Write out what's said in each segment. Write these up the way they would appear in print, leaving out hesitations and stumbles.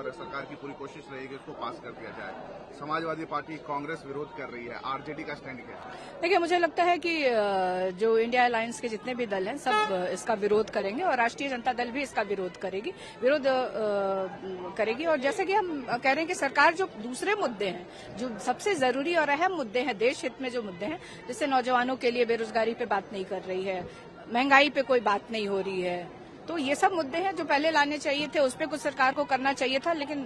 और सरकार की पूरी कोशिश रहेगी इसको पास कर दिया जाए। समाजवादी पार्टी कांग्रेस विरोध कर रही है, आरजेडी का स्टैंड क्या है? देखिए, मुझे लगता है कि जो इंडिया अलायंस के जितने भी दल हैं सब इसका विरोध करेंगे और राष्ट्रीय जनता दल भी इसका विरोध करेगी। और जैसे कि हम कह रहे हैं कि सरकार जो दूसरे मुद्दे हैं, जो सबसे जरूरी और अहम मुद्दे हैं, देश हित में जो मुद्दे हैं, जैसे नौजवानों के लिए बेरोजगारी पे बात नहीं कर रही है, महंगाई पे कोई बात नहीं हो रही है, तो ये सब मुद्दे हैं जो पहले लाने चाहिए थे, उस पर कुछ सरकार को करना चाहिए था। लेकिन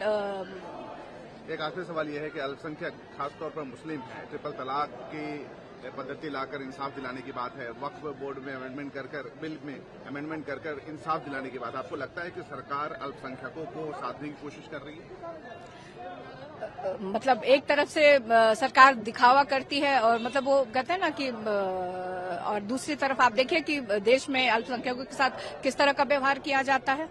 एक आखिरी सवाल यह है कि अल्पसंख्यक खासतौर पर मुस्लिम है, ट्रिपल तलाक की पद्धति लाकर इंसाफ दिलाने की बात है, वक्फ बोर्ड में अमेंडमेंट कर बिल में अमेंडमेंट कर इंसाफ दिलाने की बात है। आपको लगता है कि सरकार अल्पसंख्यकों को साधने की कोशिश कर रही है? मतलब एक तरफ से सरकार दिखावा करती है और मतलब वो कहते हैं ना कि और दूसरी तरफ आप देखिए कि देश में अल्पसंख्यकों के साथ किस तरह का व्यवहार किया जाता है।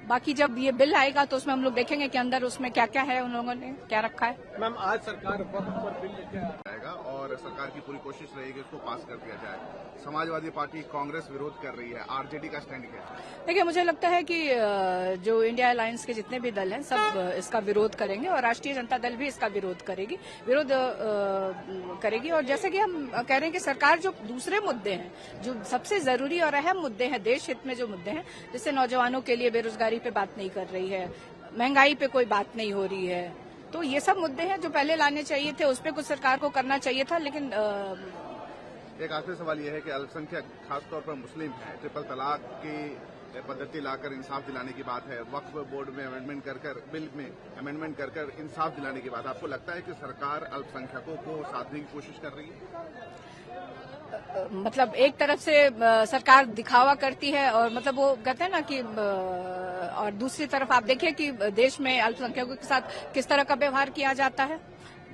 बाकी जब ये बिल आएगा तो उसमें हम लोग देखेंगे कि अंदर उसमें क्या क्या है, उन लोगों ने क्या रखा है। मैम, आज सरकार वक्त पर बिल लेके आएगा और सरकार की पूरी कोशिश रहेगी इसको पास कर दिया जाए। समाजवादी पार्टी कांग्रेस विरोध कर रही है, आरजेडी का स्टैंड क्या है? देखिए, मुझे लगता है कि जो इंडिया अलायंस के जितने भी दल हैं सब इसका विरोध करेंगे और राष्ट्रीय जनता दल भी इसका विरोध करेगी। और जैसे कि हम कह रहे हैं कि सरकार जो दूसरे मुद्दे हैं, जो सबसे जरूरी और अहम मुद्दे हैं, देश हित में जो मुद्दे हैं, जैसे नौजवानों के लिए बेरोजगारी पे बात नहीं कर रही है, महंगाई पे कोई बात नहीं हो रही है, तो ये सब मुद्दे हैं जो पहले लाने चाहिए थे, उस पर कुछ सरकार को करना चाहिए था। लेकिन एक आखिरी सवाल यह है कि अल्पसंख्यक खासतौर पर मुस्लिम है, ट्रिपल तलाक की पद्धति लाकर इंसाफ दिलाने की बात है, वक्फ बोर्ड में अमेंडमेंट कर बिल में अमेंडमेंट कर इंसाफ दिलाने की बात है। आपको लगता है कि सरकार अल्पसंख्यकों को साधने की कोशिश कर रही है? मतलब एक तरफ से सरकार दिखावा करती है और मतलब वो कहते हैं ना कि और दूसरी तरफ आप देखिए कि देश में अल्पसंख्यकों के साथ किस तरह का व्यवहार किया जाता है।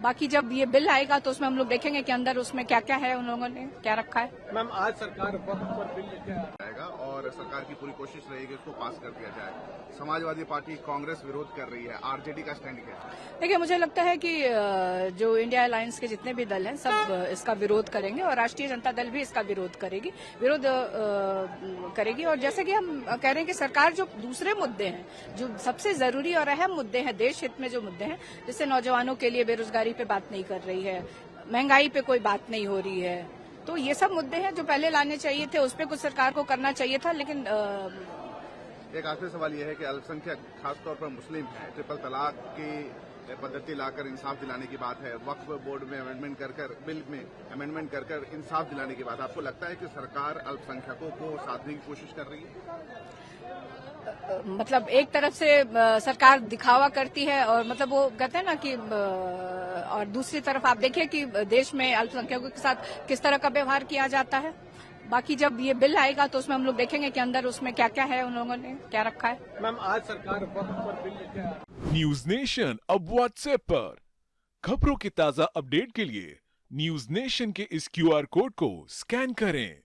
बाकी जब ये बिल आएगा तो उसमें हम लोग देखेंगे कि अंदर उसमें क्या क्या है, उन लोगों ने क्या रखा है। मैम, आज सरकार वक्त पर बिल लेके आएगा और सरकार की पूरी कोशिश रहेगी इसको पास कर दिया जाए। समाजवादी पार्टी कांग्रेस विरोध कर रही है, आरजेडी का स्टैंड क्या है? देखिए, मुझे लगता है कि जो इंडिया अलायंस के जितने भी दल हैं सब इसका विरोध करेंगे और राष्ट्रीय जनता दल भी इसका विरोध करेगी। और जैसे कि हम कह रहे हैं कि सरकार जो दूसरे मुद्दे हैं, जो सबसे जरूरी और अहम मुद्दे हैं, देश हित में जो मुद्दे हैं, जैसे नौजवानों के लिए बेरोजगारी पे बात नहीं कर रही है, महंगाई पे कोई बात नहीं हो रही है, तो ये सब मुद्दे हैं जो पहले लाने चाहिए थे, उस पर कुछ सरकार को करना चाहिए था। लेकिन एक आखिरी सवाल यह है कि अल्पसंख्यक खासतौर पर मुस्लिम है, ट्रिपल तलाक की पद्धति लाकर इंसाफ दिलाने की बात है, वक्फ बोर्ड में अमेंडमेंट कर बिल में अमेंडमेंट कर इंसाफ दिलाने की बात है। आपको लगता है कि सरकार अल्पसंख्यकों को साधने की कोशिश कर रही है? मतलब एक तरफ से सरकार दिखावा करती है और मतलब वो कहते हैं ना कि और दूसरी तरफ आप देखिए कि देश में अल्पसंख्यकों के साथ किस तरह का व्यवहार किया जाता है। बाकी जब ये बिल आएगा तो उसमें हम लोग देखेंगे कि अंदर उसमें क्या क्या है, उन लोगों ने क्या रखा है। मैम, आज सरकार वक्त पर बिल लेके न्यूज नेशन अब व्हाट्सएप पर खबरों के ताजा अपडेट के लिए न्यूज नेशन के इस क्यूआर कोड को स्कैन करें।